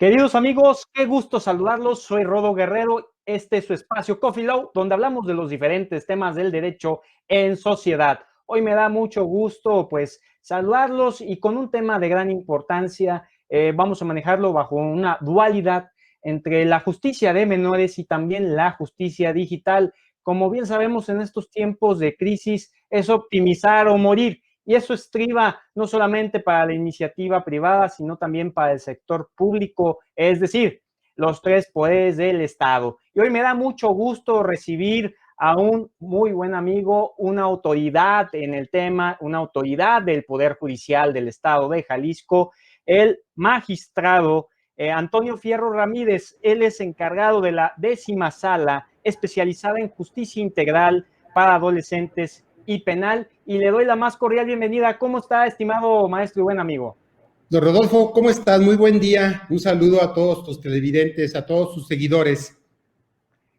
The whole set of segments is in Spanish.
Queridos amigos, qué gusto saludarlos. Soy Rodo Guerrero. Este es su espacio Coffee Law, donde hablamos de los diferentes temas del derecho en sociedad. Hoy me da mucho gusto, pues, saludarlos y con un tema de gran importancia. Vamos a manejarlo bajo una dualidad entre la justicia de menores y también la justicia digital. Como bien sabemos, en estos tiempos de crisis es optimizar o morir. Y eso estriba no solamente para la iniciativa privada, sino también para el sector público, es decir, los tres poderes del Estado. Y hoy me da mucho gusto recibir a un muy buen amigo, una autoridad en el tema, una autoridad del Poder Judicial del Estado de Jalisco, el magistrado Antonio Fierro Ramírez. Él es encargado de la 10ª Sala especializada en justicia integral para adolescentes y penal, y le doy la más cordial bienvenida. ¿Cómo está, estimado maestro y buen amigo? Don Rodolfo, ¿cómo estás? Muy buen día. Un saludo a todos tus televidentes, a todos sus seguidores.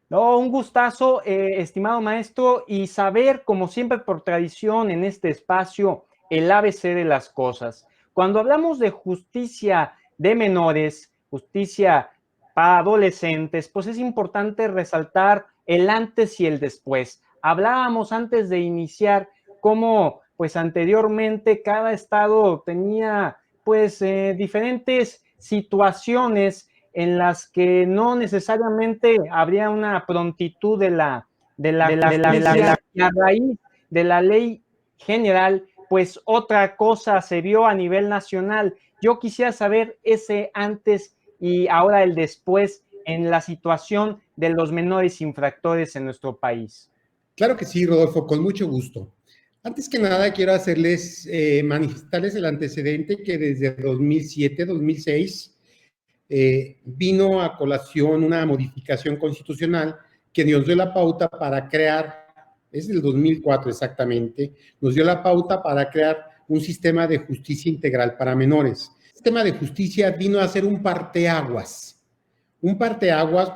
No, un gustazo, estimado maestro, y saber, como siempre por tradición en este espacio, el ABC de las cosas. Cuando hablamos de justicia de menores, justicia para adolescentes, pues es importante resaltar el antes y el después. Hablábamos antes de iniciar cómo, pues anteriormente cada estado tenía, pues, diferentes situaciones en las que no necesariamente habría una prontitud de la justicia, y a raíz de la ley general, pues otra cosa se vio a nivel nacional. Yo quisiera saber ese antes y ahora el después en la situación de los menores infractores en nuestro país. Claro que sí, Rodolfo, con mucho gusto. Antes que nada, quiero manifestarles el antecedente que desde 2007-2006 vino a colación una modificación constitucional que nos dio la pauta para crear, es del 2004 exactamente, nos dio la pauta para crear un sistema de justicia integral para menores. El sistema de justicia vino a ser un parteaguas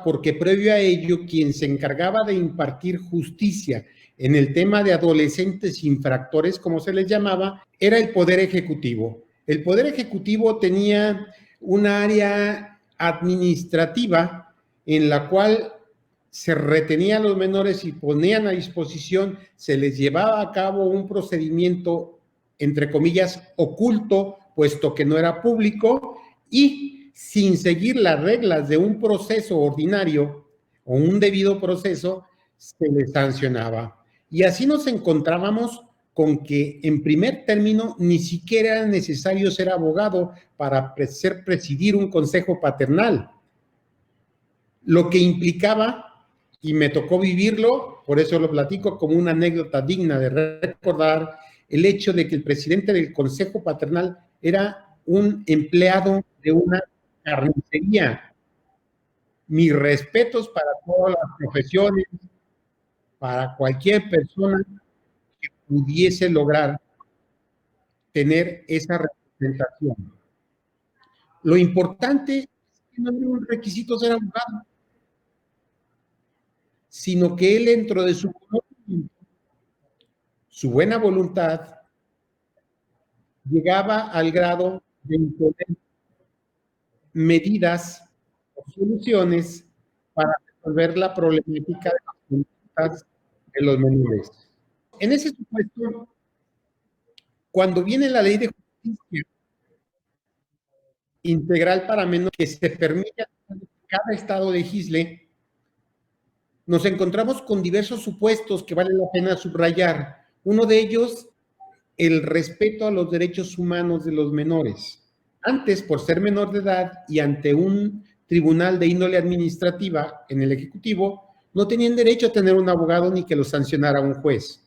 porque previo a ello quien se encargaba de impartir justicia en el tema de adolescentes infractores, como se les llamaba, era el Poder Ejecutivo. El Poder Ejecutivo tenía un área administrativa en la cual se retenía a los menores y ponían a disposición, se les llevaba a cabo un procedimiento, entre comillas, oculto, puesto que no era público, y sin seguir las reglas de un proceso ordinario o un debido proceso, se les sancionaba. Y así nos encontrábamos con que, en primer término, ni siquiera era necesario ser abogado para presidir un consejo paternal, lo que implicaba, y me tocó vivirlo, por eso lo platico como una anécdota digna de recordar, el hecho de que el presidente del consejo paternal era un empleado de una carnicería. Mis respetos para todas las profesiones, para cualquier persona que pudiese lograr tener esa representación. Lo importante es que no era un requisito ser abogado, sino que él, dentro de su conocimiento, su buena voluntad, llegaba al grado de imponer medidas o soluciones para resolver la problemática de las conductas de los menores. En ese supuesto, cuando viene la ley de justicia integral para menores que se permite a cada estado legisle, nos encontramos con diversos supuestos que vale la pena subrayar. Uno de ellos, el respeto a los derechos humanos de los menores. Antes, por ser menor de edad y ante un tribunal de índole administrativa en el Ejecutivo, no tenían derecho a tener un abogado ni que lo sancionara un juez,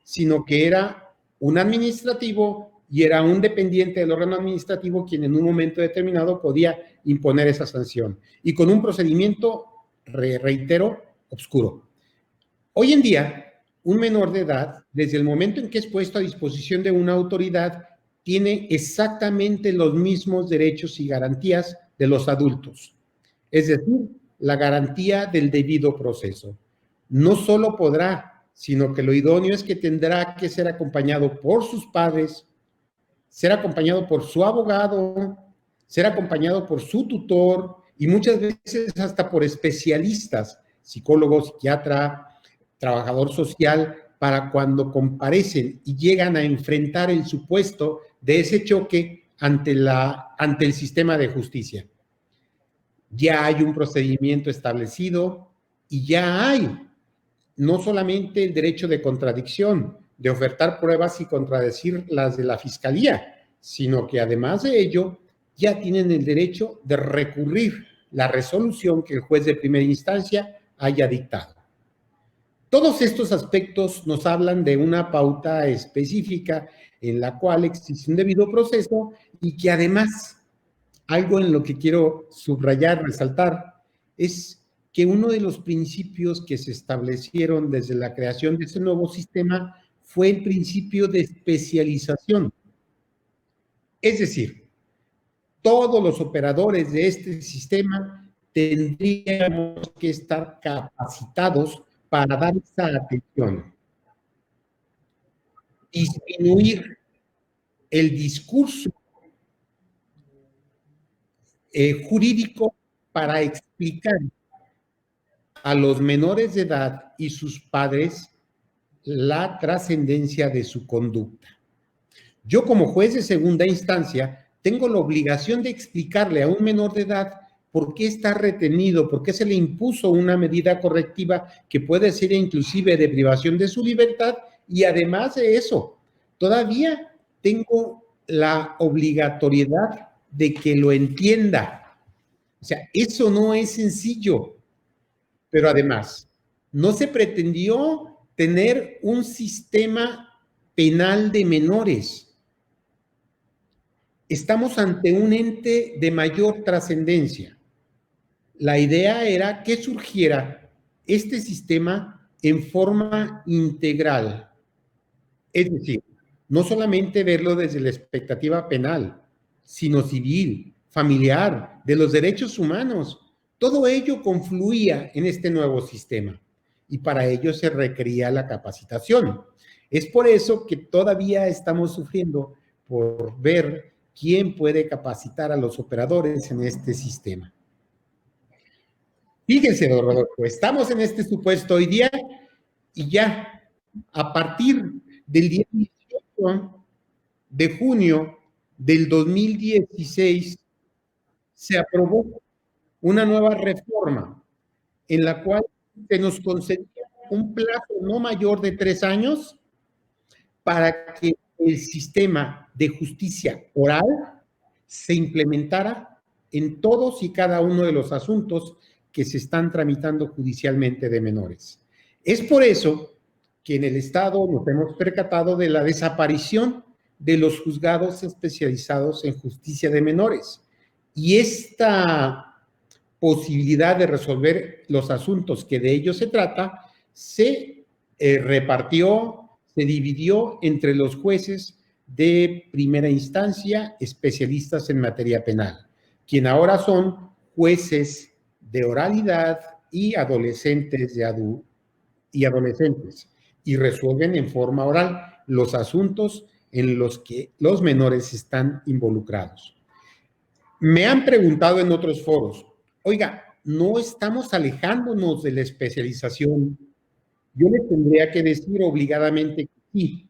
sino que era un administrativo y era un dependiente del órgano administrativo quien en un momento determinado podía imponer esa sanción. Y con un procedimiento, reitero, oscuro. Hoy en día, un menor de edad, desde el momento en que es puesto a disposición de una autoridad, tiene exactamente los mismos derechos y garantías de los adultos. Es decir, la garantía del debido proceso. No solo podrá, sino que lo idóneo es que tendrá que ser acompañado por sus padres, ser acompañado por su abogado, ser acompañado por su tutor y muchas veces hasta por especialistas, psicólogo, psiquiatra, trabajador social, para cuando comparecen y llegan a enfrentar el supuesto de ese choque ante el sistema de justicia. Ya hay un procedimiento establecido y ya hay no solamente el derecho de contradicción, de ofertar pruebas y contradecir las de la fiscalía, sino que además de ello ya tienen el derecho de recurrir la resolución que el juez de primera instancia haya dictado. Todos estos aspectos nos hablan de una pauta específica en la cual existe un debido proceso y que además, algo en lo que quiero subrayar, resaltar, es que uno de los principios que se establecieron desde la creación de este nuevo sistema fue el principio de especialización. Es decir, todos los operadores de este sistema tendríamos que estar capacitados para dar esa atención, disminuir el discurso jurídico para explicar a los menores de edad y sus padres la trascendencia de su conducta. Yo, como juez de segunda instancia, tengo la obligación de explicarle a un menor de edad por qué está retenido, por qué se le impuso una medida correctiva que puede ser inclusive de privación de su libertad, y además de eso, todavía tengo la obligatoriedad de que lo entienda. O sea, eso no es sencillo, pero además, no se pretendió tener un sistema penal de menores. Estamos ante un ente de mayor trascendencia. La idea era que surgiera este sistema en forma integral. Es decir, no solamente verlo desde la expectativa penal, sino civil, familiar, de los derechos humanos. Todo ello confluía en este nuevo sistema y para ello se requería la capacitación. Es por eso que todavía estamos sufriendo por ver quién puede capacitar a los operadores en este sistema. Fíjense, don Rodolfo, estamos en este supuesto hoy día y ya a partir del día 18 de junio del 2016 se aprobó una nueva reforma en la cual se nos concedía un plazo no mayor de 3 años para que el sistema de justicia oral se implementara en todos y cada uno de los asuntos que se están tramitando judicialmente de menores. Es por eso que en el Estado nos hemos percatado de la desaparición de los juzgados especializados en justicia de menores. Y esta posibilidad de resolver los asuntos que de ellos se trata se repartió, se dividió entre los jueces de primera instancia especialistas en materia penal, quien ahora son jueces de oralidad y adolescentes y resuelven en forma oral los asuntos en los que los menores están involucrados. Me han preguntado en otros foros, oiga, ¿no estamos alejándonos de la especialización? Yo les tendría que decir obligadamente que sí,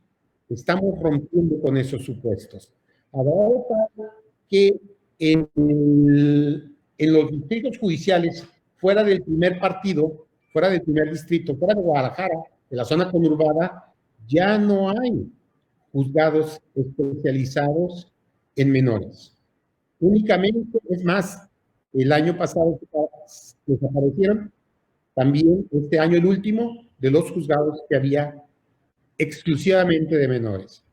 estamos rompiendo con esos supuestos. Ahora que en los distritos judiciales, fuera del primer partido, fuera del primer distrito, fuera de Guadalajara, de la zona conurbada, ya no hay juzgados especializados en menores. Únicamente, es más, el año pasado desaparecieron, también este año el último, de los juzgados que había exclusivamente de menores.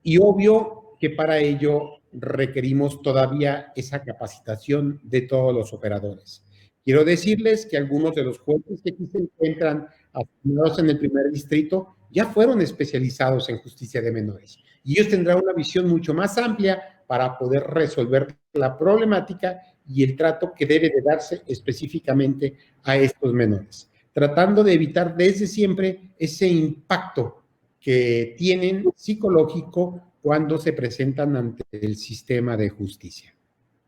Y obvio que para ello requerimos todavía esa capacitación de todos los operadores. Quiero decirles que algunos de los jueces que aquí se encuentran asignados en el primer distrito ya fueron especializados en justicia de menores. Y ellos tendrán una visión mucho más amplia para poder resolver la problemática y el trato que debe de darse específicamente a estos menores, tratando de evitar desde siempre ese impacto que tienen psicológico cuando se presentan ante el sistema de justicia.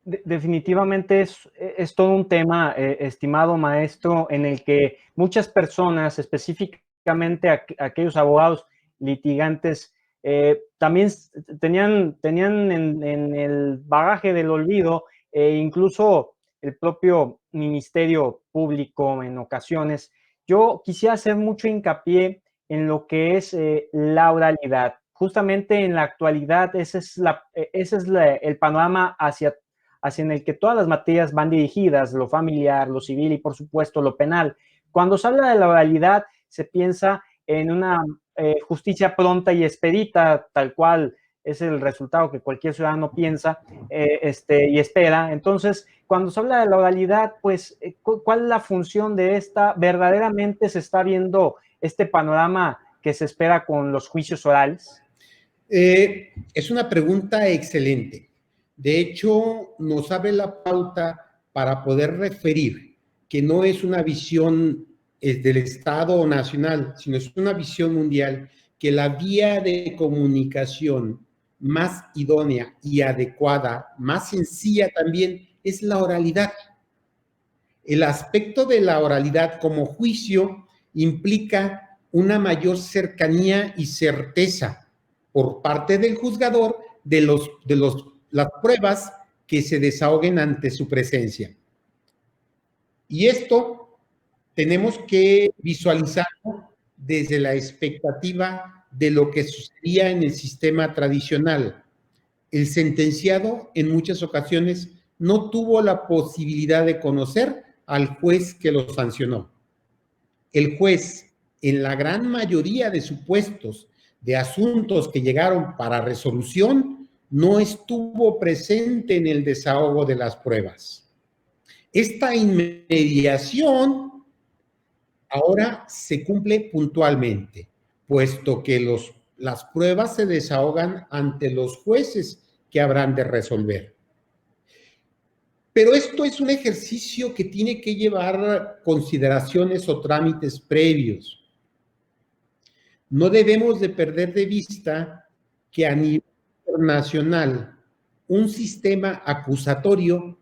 Definitivamente es todo un tema, estimado maestro, en el que muchas personas, específicamente aquellos abogados litigantes, también tenían en el bagaje del olvido, incluso el propio Ministerio Público en ocasiones. Yo quisiera hacer mucho hincapié en lo que es la oralidad. Justamente en la actualidad, ese es el panorama hacia en el que todas las materias van dirigidas, lo familiar, lo civil y por supuesto lo penal. Cuando se habla de la oralidad, se piensa en una justicia pronta y expedita, tal cual es el resultado que cualquier ciudadano piensa y espera. Entonces, cuando se habla de la oralidad, pues, ¿cuál es la función de esta? ¿Verdaderamente se está viendo este panorama que se espera con los juicios orales? Es una pregunta excelente. De hecho, nos abre la pauta para poder referir que no es una visión del Estado nacional, sino es una visión mundial, que la vía de comunicación más idónea y adecuada, más sencilla también, es la oralidad. El aspecto de la oralidad como juicio implica una mayor cercanía y certeza por parte del juzgador de las pruebas que se desahoguen ante su presencia. Y esto tenemos que visualizarlo desde la expectativa de lo que sucedía en el sistema tradicional. El sentenciado en muchas ocasiones no tuvo la posibilidad de conocer al juez que lo sancionó. El juez, en la gran mayoría de supuestos de asuntos que llegaron para resolución, no estuvo presente en el desahogo de las pruebas. Esta inmediación ahora se cumple puntualmente, puesto que las pruebas se desahogan ante los jueces que habrán de resolver. Pero esto es un ejercicio que tiene que llevar consideraciones o trámites previos. No debemos de perder de vista que a nivel internacional un sistema acusatorio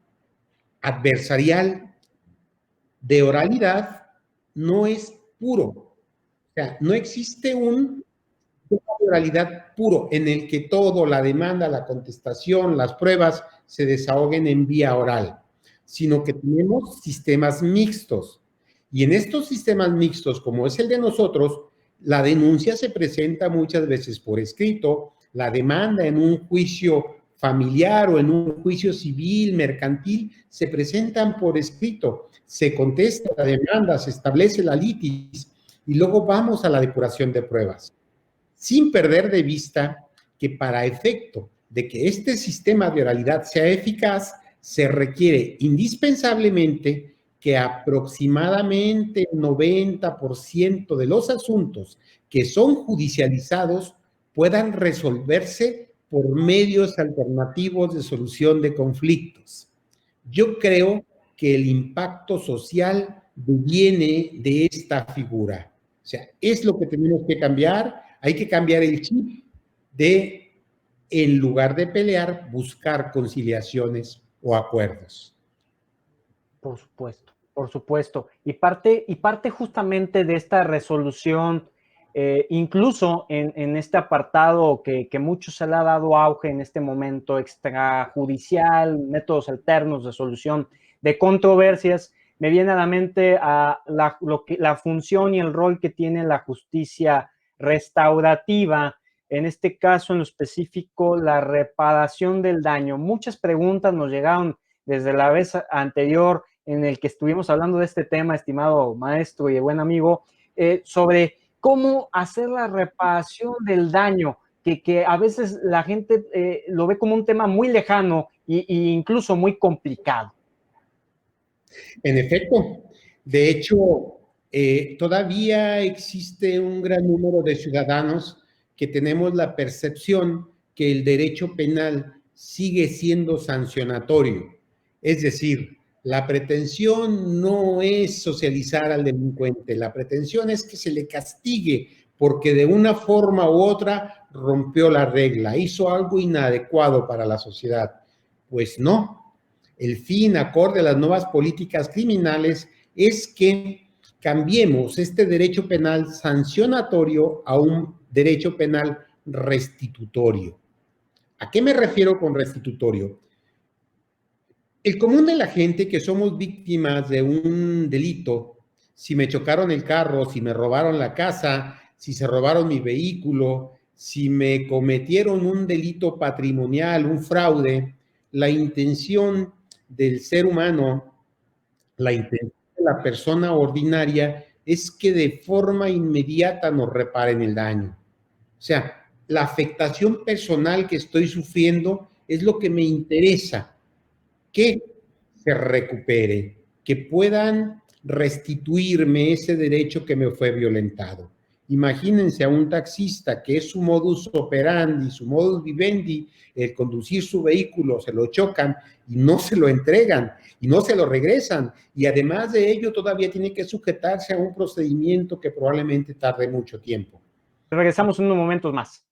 adversarial de oralidad no es puro. O sea, no existe un sistema de oralidad puro en el que todo, la demanda, la contestación, las pruebas se desahoguen en vía oral, sino que tenemos sistemas mixtos. Y en estos sistemas mixtos, como es el de nosotros, la denuncia se presenta muchas veces por escrito, la demanda en un juicio familiar o en un juicio civil, mercantil, se presentan por escrito, se contesta la demanda, se establece la litis y luego vamos a la depuración de pruebas, sin perder de vista que para efecto de que este sistema de oralidad sea eficaz, se requiere indispensablemente que aproximadamente el 90% de los asuntos que son judicializados puedan resolverse por medios alternativos de solución de conflictos. Yo creo que el impacto social viene de esta figura. O sea, es lo que tenemos que cambiar. Hay que cambiar el chip de, en lugar de pelear, buscar conciliaciones o acuerdos. Por supuesto, por supuesto. Y parte justamente de esta resolución, incluso en este apartado que mucho se le ha dado auge en este momento, extrajudicial, métodos alternos de solución de controversias, me viene a la mente la función y el rol que tiene la justicia restaurativa, en este caso en lo específico, la reparación del daño. Muchas preguntas nos llegaron desde la vez anterior en el que estuvimos hablando de este tema, estimado maestro y buen amigo, sobre cómo hacer la reparación del daño, que a veces la gente lo ve como un tema muy lejano e incluso muy complicado. En efecto, de hecho, todavía existe un gran número de ciudadanos que tenemos la percepción que el derecho penal sigue siendo sancionatorio. Es decir, la pretensión no es socializar al delincuente, la pretensión es que se le castigue porque de una forma u otra rompió la regla, hizo algo inadecuado para la sociedad. Pues no. el fin acorde a las nuevas políticas criminales es que cambiemos este derecho penal sancionatorio a un derecho penal restitutorio. ¿A qué me refiero con restitutorio? El común de la gente que somos víctimas de un delito, si me chocaron el carro, si me robaron la casa, si se robaron mi vehículo, si me cometieron un delito patrimonial, un fraude, la intención del ser humano, la intención de la persona ordinaria es que de forma inmediata nos reparen el daño. O sea, la afectación personal que estoy sufriendo es lo que me interesa, que se recupere, que puedan restituirme ese derecho que me fue violentado. Imagínense a un taxista que es su modus operandi, su modus vivendi, el conducir su vehículo, se lo chocan y no se lo entregan y no se lo regresan. Y además de ello todavía tiene que sujetarse a un procedimiento que probablemente tarde mucho tiempo. Regresamos en unos momentos más.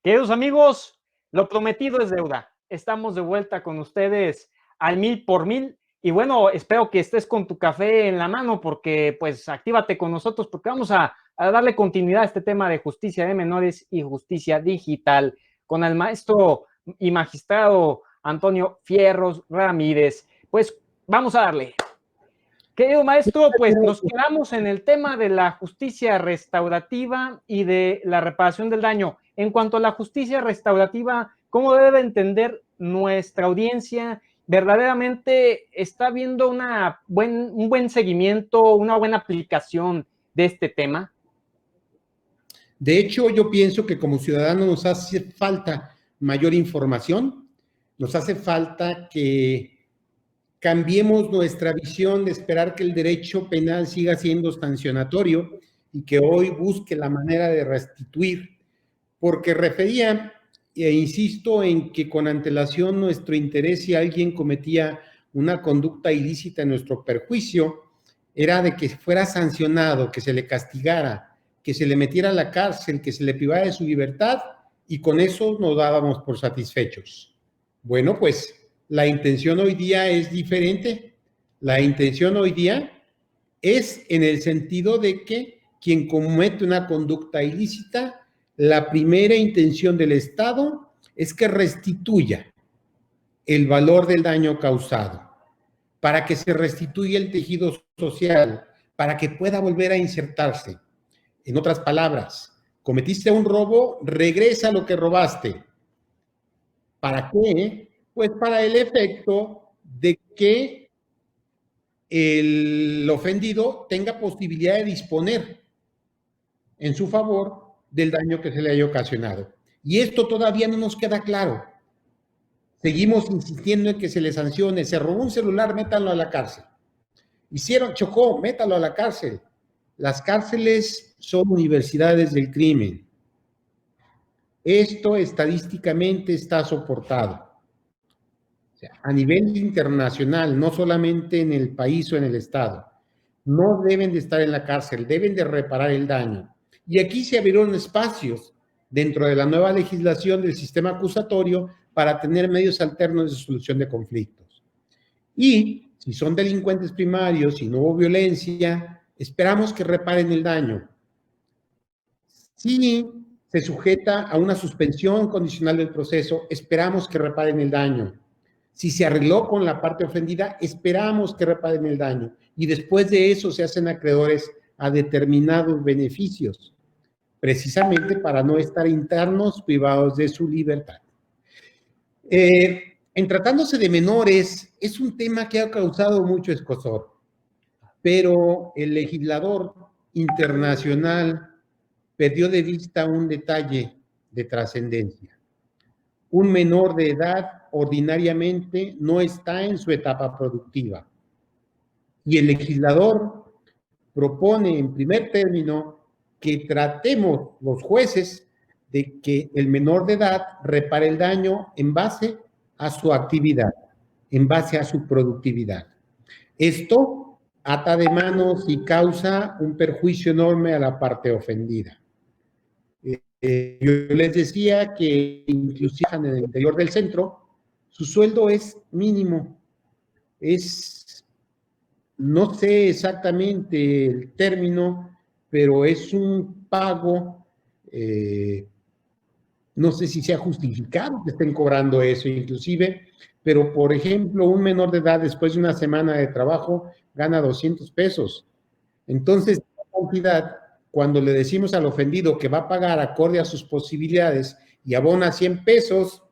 Queridos amigos, lo prometido es deuda. Estamos de vuelta con ustedes al 1000x1000 y bueno, espero que estés con tu café en la mano porque pues actívate con nosotros porque vamos a darle continuidad a este tema de justicia de menores y justicia digital con el maestro y magistrado Antonio Fierros Ramírez. Pues vamos a darle. Querido maestro, pues nos quedamos en el tema de la justicia restaurativa y de la reparación del daño. En cuanto a la justicia restaurativa, ¿cómo debe entender nuestra audiencia? ¿Verdaderamente está viendo un buen seguimiento, una buena aplicación de este tema? De hecho, yo pienso que como ciudadanos nos hace falta mayor información, nos hace falta que cambiemos nuestra visión de esperar que el derecho penal siga siendo sancionatorio y que hoy busque la manera de restituir, porque refería e insisto en que con antelación nuestro interés si alguien cometía una conducta ilícita en nuestro perjuicio era de que fuera sancionado, que se le castigara, que se le metiera a la cárcel, que se le privara de su libertad y con eso nos dábamos por satisfechos. Bueno, pues la intención hoy día es diferente. La intención hoy día es en el sentido de que quien comete una conducta ilícita, la primera intención del Estado es que restituya el valor del daño causado, para que se restituya el tejido social, para que pueda volver a insertarse. En otras palabras, cometiste un robo, regresa lo que robaste. ¿Para qué? Pues para el efecto de que el ofendido tenga posibilidad de disponer en su favor del daño que se le haya ocasionado. Y esto todavía no nos queda claro. Seguimos insistiendo en que se le sancione. Se robó un celular, métanlo a la cárcel. Chocó, métalo a la cárcel. Las cárceles son universidades del crimen. Esto estadísticamente está soportado. O sea, a nivel internacional, no solamente en el país o en el Estado, no deben de estar en la cárcel, deben de reparar el daño. Y aquí se abrieron espacios dentro de la nueva legislación del sistema acusatorio para tener medios alternos de solución de conflictos. Y si son delincuentes primarios, si no hubo violencia, esperamos que reparen el daño. Si se sujeta a una suspensión condicional del proceso, esperamos que reparen el daño. Si se arregló con la parte ofendida, esperamos que reparen el daño. Y después de eso se hacen acreedores a determinados beneficios, precisamente para no estar internos privados de su libertad. En tratándose de menores, es un tema que ha causado mucho escozor, pero el legislador internacional perdió de vista un detalle de trascendencia. Un menor de edad ordinariamente no está en su etapa productiva. Y el legislador propone en primer término que tratemos los jueces de que el menor de edad repare el daño en base a su actividad, en base a su productividad. Esto ata de manos y causa un perjuicio enorme a la parte ofendida. Yo les decía que inclusive en el interior del centro, su sueldo es mínimo, no sé exactamente el término, pero es un pago, no sé si sea justificado que estén cobrando eso inclusive, pero por ejemplo, un menor de edad después de una semana de trabajo gana 200 pesos. Entonces, la cantidad, cuando le decimos al ofendido que va a pagar acorde a sus posibilidades y abona 100 pesos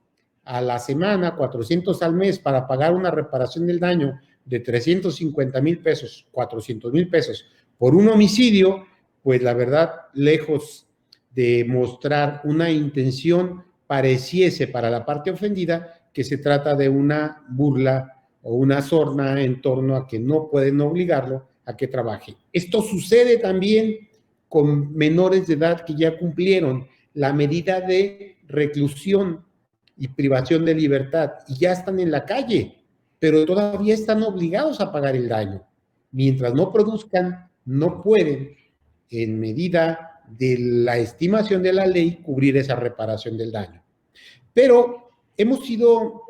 a la semana, 400 al mes para pagar una reparación del daño de 350,000 pesos, 400,000 pesos por un homicidio, pues la verdad, lejos de mostrar una intención, pareciese para la parte ofendida que se trata de una burla o una sorna en torno a que no pueden obligarlo a que trabaje. Esto sucede también con menores de edad que ya cumplieron la medida de reclusión y privación de libertad y ya están en la calle, pero todavía están obligados a pagar el daño. Mientras no produzcan, no pueden, en medida de la estimación de la ley, cubrir esa reparación del daño. Pero hemos sido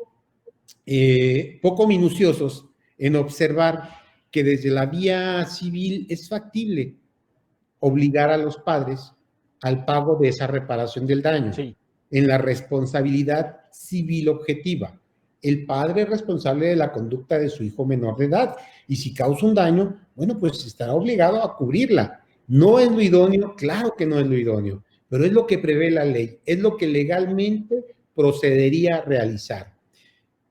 poco minuciosos en observar que desde la vía civil es factible obligar a los padres al pago de esa reparación del daño, Sí. en la responsabilidad civil objetiva. El padre es responsable de la conducta de su hijo menor de edad y si causa un daño, bueno, pues estará obligado a cubrirla. ¿No es lo idóneo? Claro que no es lo idóneo, pero es lo que prevé la ley, es lo que legalmente procedería a realizar.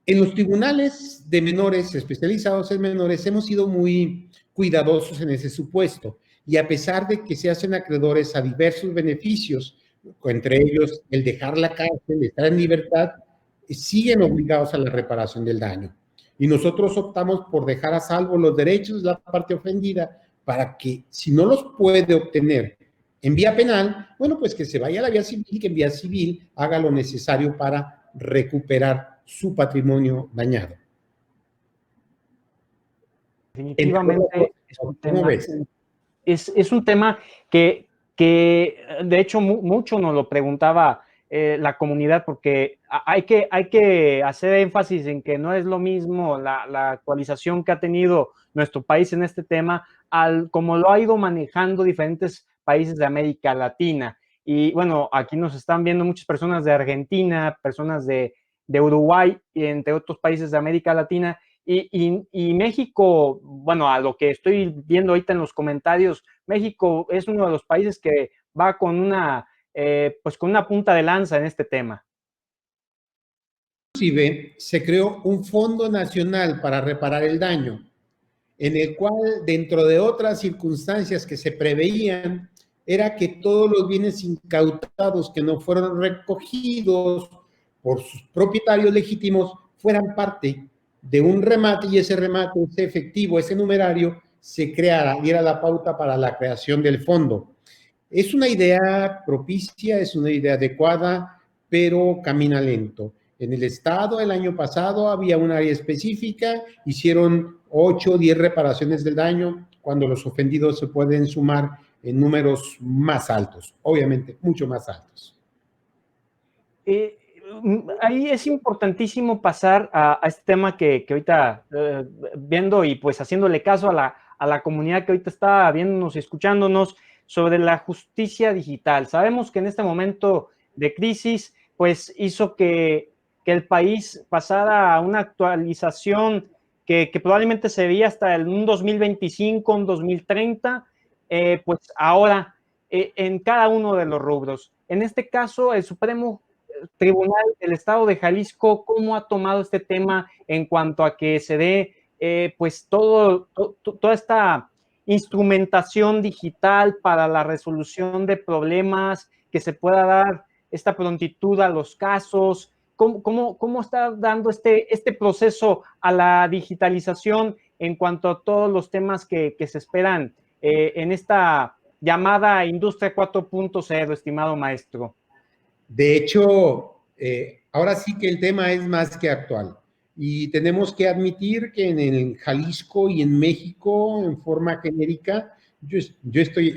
En los tribunales de menores, especializados en menores, hemos sido muy cuidadosos en ese supuesto. Y a pesar de que se hacen acreedores a diversos beneficios, entre ellos el dejar la cárcel, estar en libertad, siguen obligados a la reparación del daño. Y nosotros optamos por dejar a salvo los derechos de la parte ofendida para que, si no los puede obtener en vía penal, bueno, pues que se vaya a la vía civil y que en vía civil haga lo necesario para recuperar su patrimonio dañado. Definitivamente es un ¿Cómo tema, ves? es un tema que de hecho mucho nos lo preguntaba la comunidad, porque hay que hacer énfasis en que no es lo mismo la actualización que ha tenido nuestro país en este tema como lo ha ido manejando diferentes países de América Latina. Y bueno, aquí nos están viendo muchas personas de Argentina, personas de Uruguay, y entre otros países de América Latina. Y México, bueno, a lo que estoy viendo ahorita en los comentarios, México es uno de los países que va pues con una punta de lanza en este tema. Inclusive, se creó un fondo nacional para reparar el daño, en el cual, dentro de otras circunstancias que se preveían, era que todos los bienes incautados que no fueron recogidos por sus propietarios legítimos fueran parte de un remate, y ese remate, ese efectivo, ese numerario, se creara, diera la pauta para la creación del fondo. Es una idea propicia, es una idea adecuada, pero camina lento. En el estado el año pasado había un área específica, hicieron 8 o 10 reparaciones del daño, cuando los ofendidos se pueden sumar en números más altos, obviamente mucho más altos. Ahí es importantísimo pasar a este tema que ahorita viendo y pues haciéndole caso a la comunidad que ahorita está viéndonos y escuchándonos sobre la justicia digital. Sabemos que en este momento de crisis pues hizo que el país pasara a una actualización que probablemente se veía hasta un 2025, un 2030, pues ahora en cada uno de los rubros. En este caso, el Supremo Tribunal del Estado de Jalisco, ¿cómo ha tomado este tema en cuanto a que se dé pues toda esta instrumentación digital para la resolución de problemas, que se pueda dar esta prontitud a los casos? ¿Cómo está dando este proceso a la digitalización en cuanto a todos los temas que se esperan en esta llamada Industria 4.0, estimado maestro? De hecho, ahora sí que el tema es más que actual. Y tenemos que admitir que en el Jalisco y en México, en forma genérica, yo estoy,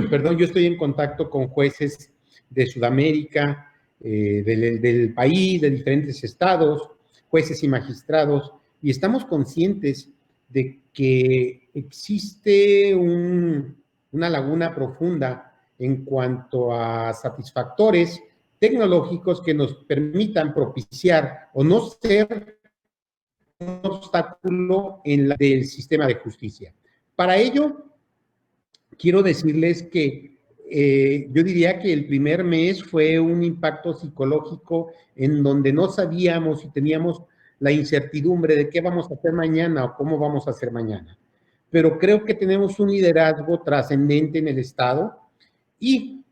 perdón, yo estoy en contacto con jueces de Sudamérica, del país, de diferentes estados, jueces y magistrados, y estamos conscientes de que existe una laguna profunda en cuanto a satisfactores tecnológicos que nos permitan propiciar o no ser un obstáculo en del sistema de justicia. Para ello, quiero decirles que yo diría que el primer mes fue un impacto psicológico en donde no sabíamos y teníamos la incertidumbre de qué vamos a hacer mañana o cómo vamos a hacer mañana. Pero creo que tenemos un liderazgo trascendente en el Estado y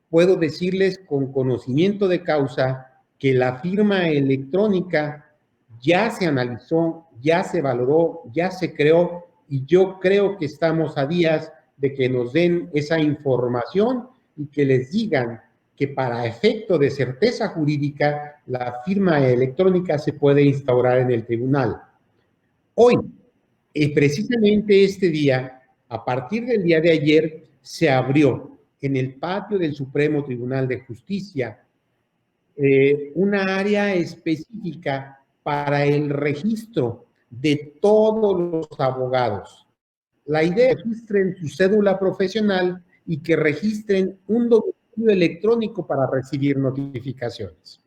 puedo decirles con conocimiento de causa que la firma electrónica ya se analizó, ya se valoró, ya se creó y yo creo que estamos a días de que nos den esa información y que les digan que para efecto de certeza jurídica la firma electrónica se puede instaurar en el tribunal. Hoy, precisamente este día, a partir del día de ayer, se abrió en el patio del Supremo Tribunal de Justicia una área específica para el registro de todos los abogados. La idea es que registren su cédula profesional y que registren un domicilio electrónico para recibir notificaciones.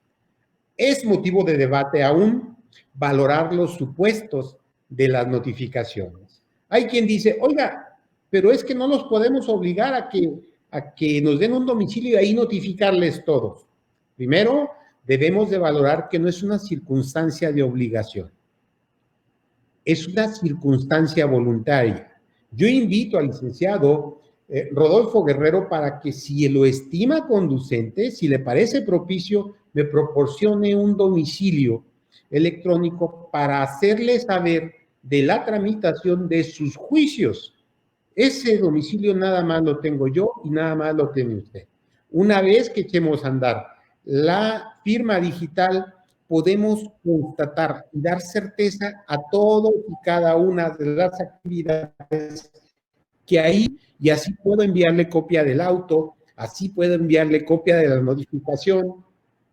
Es motivo de debate aún valorar los supuestos de las notificaciones. Hay quien dice, oiga, pero es que no los podemos obligar a que nos den un domicilio y ahí notificarles todos. Primero, debemos de valorar que no es una circunstancia de obligación, es una circunstancia voluntaria. Yo invito al licenciado Rodolfo Guerrero para que si lo estima conducente, si le parece propicio, me proporcione un domicilio electrónico para hacerle saber de la tramitación de sus juicios. Ese domicilio nada más lo tengo yo y nada más lo tiene usted. Una vez que echemos a andar la firma digital, podemos constatar y dar certeza a todas y cada una de las actividades que hay, y así puedo enviarle copia del auto, así puedo enviarle copia de la notificación.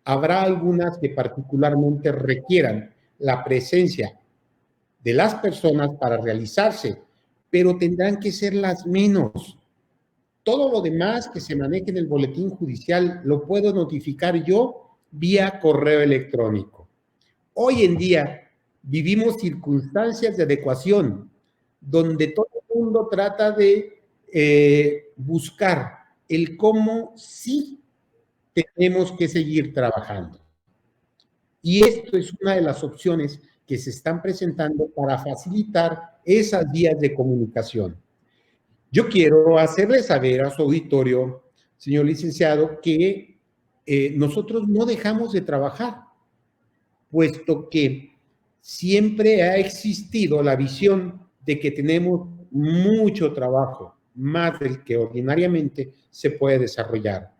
Habrá algunas que particularmente requieran la presencia de las personas para realizarse, pero tendrán que ser las menos. Todo lo demás que se maneje en el boletín judicial lo puedo notificar yo vía correo electrónico. Hoy en día vivimos circunstancias de adecuación donde todo el mundo trata de buscar el cómo sí tenemos que seguir trabajando. Y esto es una de las opciones que se están presentando para facilitar esas vías de comunicación. Yo quiero hacerle saber a su auditorio, señor licenciado, que nosotros no dejamos de trabajar, puesto que siempre ha existido la visión de que tenemos mucho trabajo, más del que ordinariamente se puede desarrollar.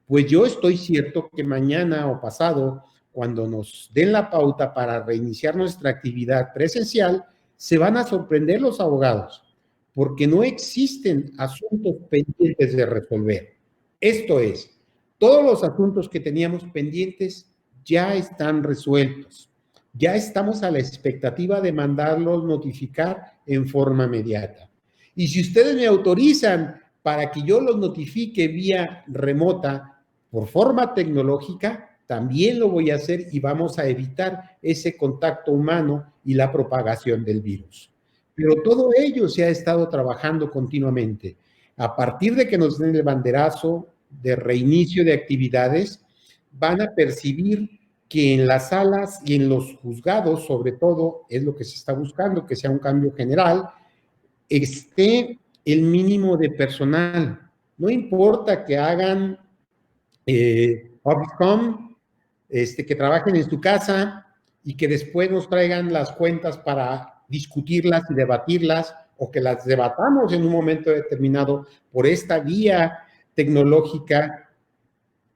Pues yo estoy cierto que mañana o pasado, cuando nos den la pauta para reiniciar nuestra actividad presencial, se van a sorprender los abogados, porque no existen asuntos pendientes de resolver. Esto es, todos los asuntos que teníamos pendientes ya están resueltos. Ya estamos a la expectativa de mandarlos notificar en forma inmediata. Y si ustedes me autorizan para que yo los notifique vía remota, por forma tecnológica, también lo voy a hacer y vamos a evitar ese contacto humano y la propagación del virus. Pero todo ello se ha estado trabajando continuamente. A partir de que nos den el banderazo de reinicio de actividades, van a percibir que en las salas y en los juzgados, sobre todo, es lo que se está buscando, que sea un cambio general, esté el mínimo de personal. No importa que hagan office home, que trabajen en su casa y que después nos traigan las cuentas para discutirlas y debatirlas, o que las debatamos en un momento determinado por esta vía tecnológica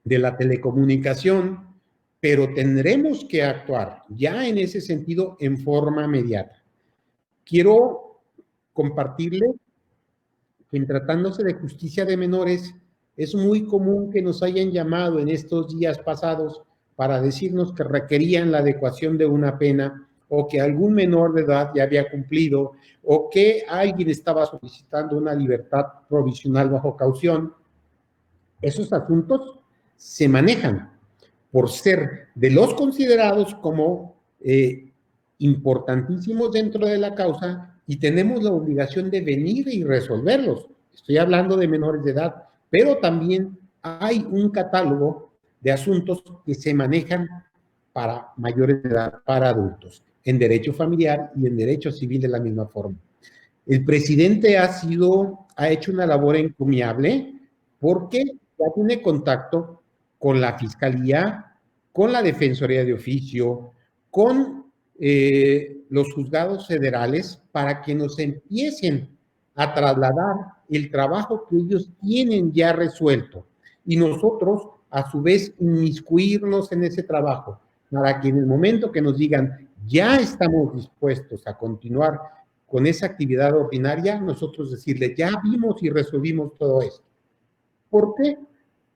de la telecomunicación. pero tendremos que actuar ya en ese sentido en forma inmediata. Quiero compartirle que en tratándose de justicia de menores, es muy común que nos hayan llamado en estos días pasados para decirnos que requerían la adecuación de una pena o que algún menor de edad ya había cumplido o que alguien estaba solicitando una libertad provisional bajo caución. Esos asuntos se manejan por ser de los considerados como importantísimos dentro de la causa y tenemos la obligación de venir y resolverlos. Estoy hablando de menores de edad, pero también hay un catálogo de asuntos que se manejan para mayores de edad, para adultos, en derecho familiar y en derecho civil de la misma forma. El presidente ha hecho una labor encomiable porque ya tiene contacto con la Fiscalía, con la Defensoría de Oficio, con los juzgados federales para que nos empiecen a trasladar el trabajo que ellos tienen ya resuelto y nosotros a su vez inmiscuirnos en ese trabajo para que en el momento que nos digan ya estamos dispuestos a continuar con esa actividad ordinaria, nosotros decirle ya vimos y resolvimos todo esto. ¿Por qué?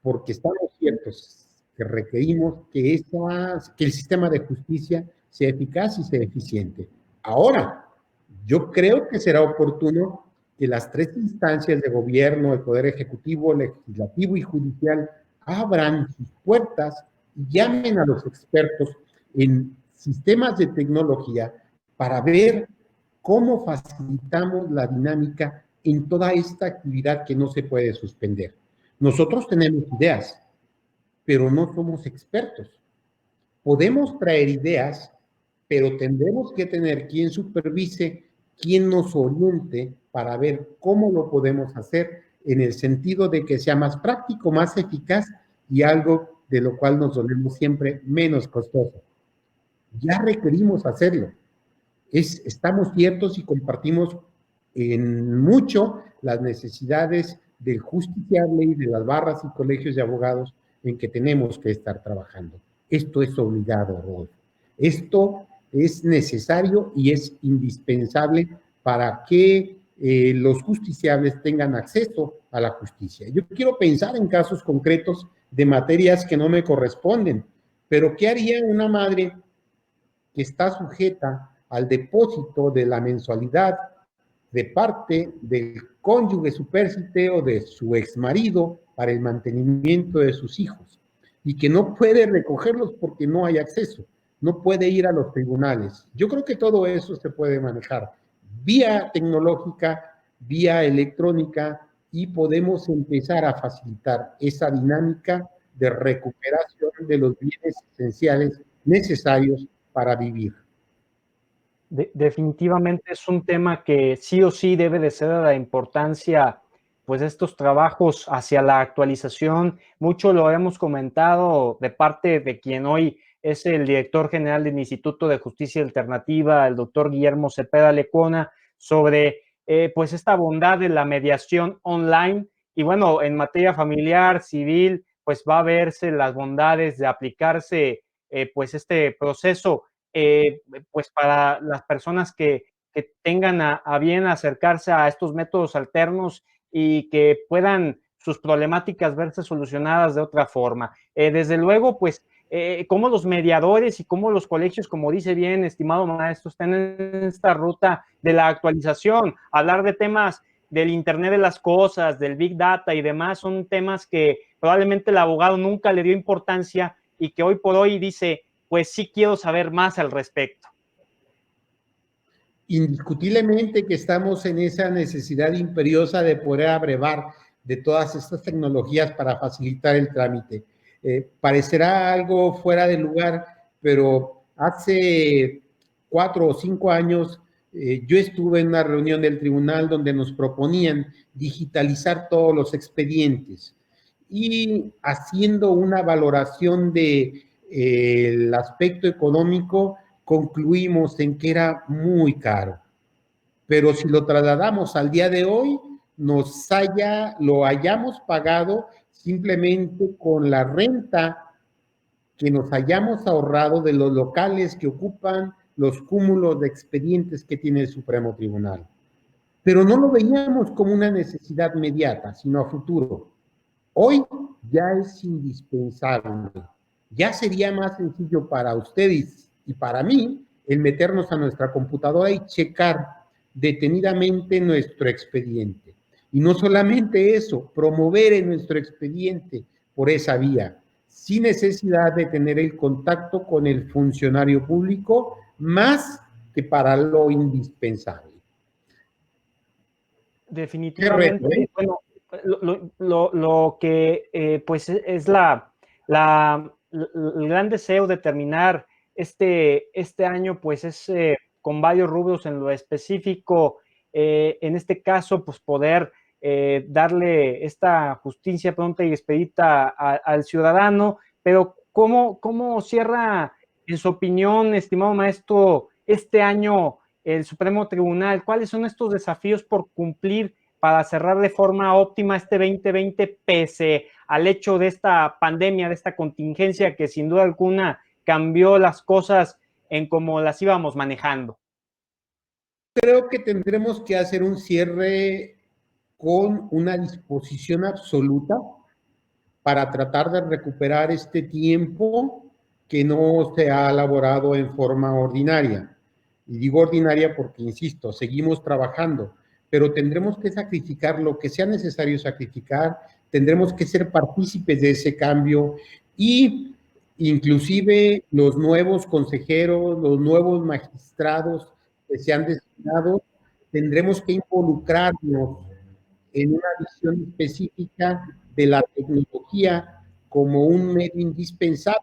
Porque estamos ciertos que requerimos que el sistema de justicia sea eficaz y sea eficiente. Ahora, yo creo que será oportuno que las tres instancias de gobierno, el Poder Ejecutivo, Legislativo y Judicial, abran sus puertas y llamen a los expertos en sistemas de tecnología para ver cómo facilitamos la dinámica en toda esta actividad que no se puede suspender. Nosotros tenemos ideas, pero no somos expertos. Podemos traer ideas, pero tendremos que tener quien supervise, quien nos oriente para ver cómo lo podemos hacer en el sentido de que sea más práctico, más eficaz y algo de lo cual nos dolemos siempre menos costoso. Ya requerimos hacerlo. Estamos ciertos y compartimos en mucho las necesidades del justiciable y de las barras y colegios de abogados en que tenemos que estar trabajando. Esto es obligado, Rodolfo. Esto es necesario y es indispensable para que los justiciables tengan acceso a la justicia. Yo quiero pensar en casos concretos de materias que no me corresponden, pero ¿qué haría una madre que está sujeta al depósito de la mensualidad de parte del cónyuge supérstite o de su exmarido para el mantenimiento de sus hijos y que no puede recogerlos porque no hay acceso, no puede ir a los tribunales? Yo creo que todo eso se puede manejar vía tecnológica, vía electrónica y podemos empezar a facilitar esa dinámica de recuperación de los bienes esenciales necesarios para vivir. Definitivamente es un tema que sí o sí debe de ser de la importancia, pues, de estos trabajos hacia la actualización. Mucho lo hemos comentado de parte de quien hoy es el director general del Instituto de Justicia Alternativa, el doctor Guillermo Cepeda Lecona, sobre pues esta bondad de la mediación online. Y bueno, en materia familiar, civil, pues va a verse las bondades de aplicarse pues este proceso pues para las personas que tengan a bien acercarse a estos métodos alternos y que puedan sus problemáticas verse solucionadas de otra forma. Desde luego, pues, cómo los mediadores y cómo los colegios, como dice bien, estimado maestro, están en esta ruta de la actualización, hablar de temas del Internet de las cosas, del Big Data y demás, son temas que probablemente el abogado nunca le dio importancia y que hoy por hoy dice, pues sí quiero saber más al respecto. Indiscutiblemente que estamos en esa necesidad imperiosa de poder abrevar de todas estas tecnologías para facilitar el trámite. Parecerá algo fuera de lugar, pero hace 4 o 5 años yo estuve en una reunión del tribunal donde nos proponían digitalizar todos los expedientes y haciendo una valoración de el aspecto económico, concluimos en que era muy caro. Pero si lo trasladamos al día de hoy, lo hayamos pagado simplemente con la renta que nos hayamos ahorrado de los locales que ocupan los cúmulos de expedientes que tiene el Supremo Tribunal. Pero no lo veíamos como una necesidad inmediata, sino a futuro. Hoy ya es indispensable. Ya sería más sencillo para ustedes y para mí el meternos a nuestra computadora y checar detenidamente nuestro expediente. Y no solamente eso, promover en nuestro expediente por esa vía, sin necesidad de tener el contacto con el funcionario público, más que para lo indispensable. Definitivamente, bueno, lo que pues es el gran deseo de terminar este año, pues es con varios rubros en lo específico, en este caso, pues poder darle esta justicia pronta y expedita al ciudadano, pero ¿cómo cierra, en su opinión, estimado maestro, este año el Supremo Tribunal? ¿Cuáles son estos desafíos por cumplir para cerrar de forma óptima este 2020 pese al hecho de esta pandemia, de esta contingencia que sin duda alguna cambió las cosas en cómo las íbamos manejando? Creo que tendremos que hacer un cierre con una disposición absoluta para tratar de recuperar este tiempo que no se ha elaborado en forma ordinaria. Y digo ordinaria porque, insisto, seguimos trabajando, pero tendremos que sacrificar lo que sea necesario sacrificar, tendremos que ser partícipes de ese cambio y inclusive los nuevos consejeros, los nuevos magistrados que se han designado, tendremos que involucrarnos en una visión específica de la tecnología como un medio indispensable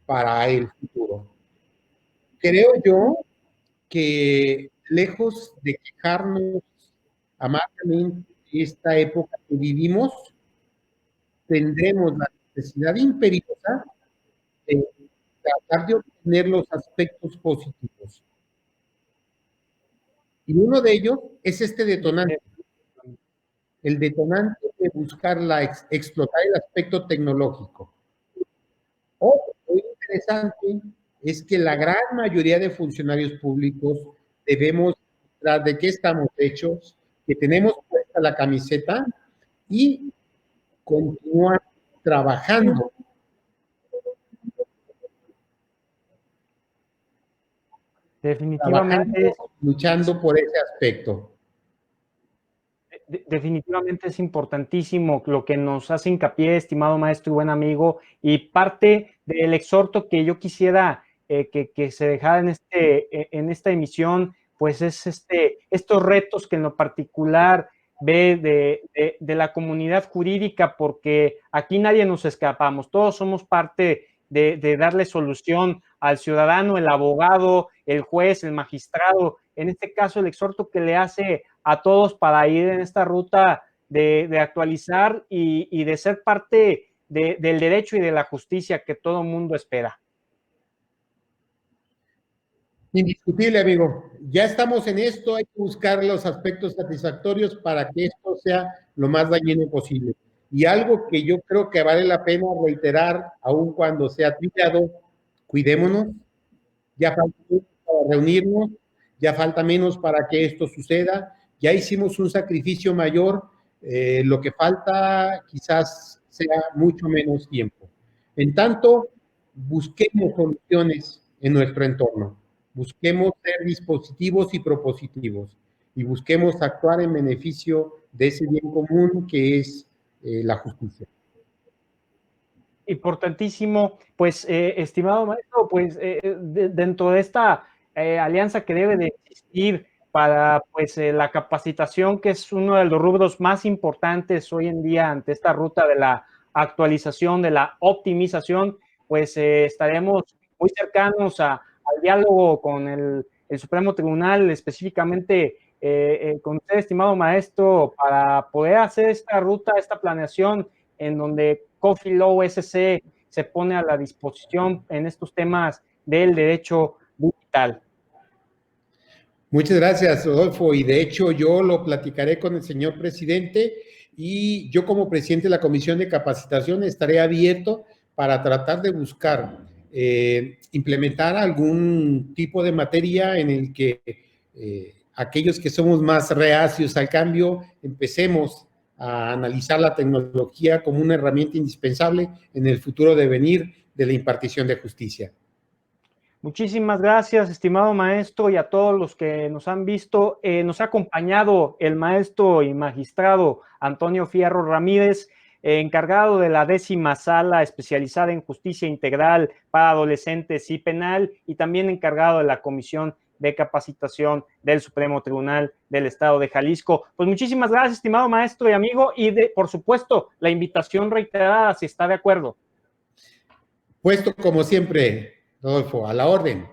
para el futuro. Creo yo que lejos de quejarnos amargamente de esta época que vivimos, tendremos la necesidad imperiosa de tratar de obtener los aspectos positivos. Y uno de ellos es este detonante. El detonante de buscar explotar el aspecto tecnológico. Otro muy interesante es que la gran mayoría de funcionarios públicos debemos mostrar de qué estamos hechos, que tenemos puesta la camiseta y continuar trabajando. Definitivamente, luchando por ese aspecto. Definitivamente es importantísimo lo que nos hace hincapié, estimado maestro y buen amigo, y parte del exhorto que yo quisiera que se dejara en esta emisión, pues es estos retos que en lo particular ve de la comunidad jurídica, porque aquí nadie nos escapamos, todos somos parte de darle solución al ciudadano, el abogado, el juez, el magistrado. En este caso, el exhorto que le hace a todos para ir en esta ruta de actualizar y de ser parte del derecho y de la justicia que todo mundo espera. Indiscutible, amigo. Ya estamos en esto, hay que buscar los aspectos satisfactorios para que esto sea lo más dañino posible. Y algo que yo creo que vale la pena reiterar, aun cuando sea trillado, cuidémonos, ya falta menos para reunirnos, ya falta menos para que esto suceda, ya hicimos un sacrificio mayor, lo que falta quizás sea mucho menos tiempo. En tanto, busquemos soluciones en nuestro entorno, busquemos ser dispositivos y propositivos y busquemos actuar en beneficio de ese bien común que es la justicia. Importantísimo, pues, estimado maestro, pues, dentro de esta alianza que debe de existir para, pues, la capacitación, que es uno de los rubros más importantes hoy en día ante esta ruta de la actualización, de la optimización, pues, estaremos muy cercanos al diálogo con el Supremo Tribunal, específicamente con usted, estimado maestro, para poder hacer esta ruta, esta planeación, en donde Coffee Law SC se pone a la disposición en estos temas del derecho digital. Muchas gracias, Rodolfo. Y de hecho yo lo platicaré con el señor presidente y yo como presidente de la Comisión de Capacitación estaré abierto para tratar de buscar implementar algún tipo de materia en el que aquellos que somos más reacios al cambio empecemos a analizar la tecnología como una herramienta indispensable en el futuro devenir de la impartición de justicia. Muchísimas gracias, estimado maestro, y a todos los que nos han visto. Nos ha acompañado el maestro y magistrado Antonio Fierro Ramírez, encargado de la 10ª sala especializada en justicia integral para adolescentes y penal, y también encargado de la Comisión de Capacitación del Supremo Tribunal del Estado de Jalisco. Pues muchísimas gracias, estimado maestro y amigo, y por supuesto, la invitación reiterada, si está de acuerdo. Puesto como siempre, Rodolfo, a la orden.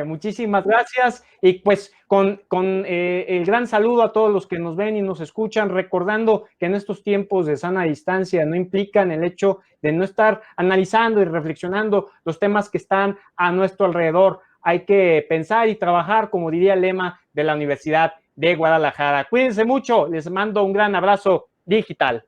Muchísimas gracias, y pues con el gran saludo a todos los que nos ven y nos escuchan, recordando que en estos tiempos de sana distancia no implican el hecho de no estar analizando y reflexionando los temas que están a nuestro alrededor. Hay que pensar y trabajar, como diría el lema de la Universidad de Guadalajara. Cuídense mucho, les mando un gran abrazo digital.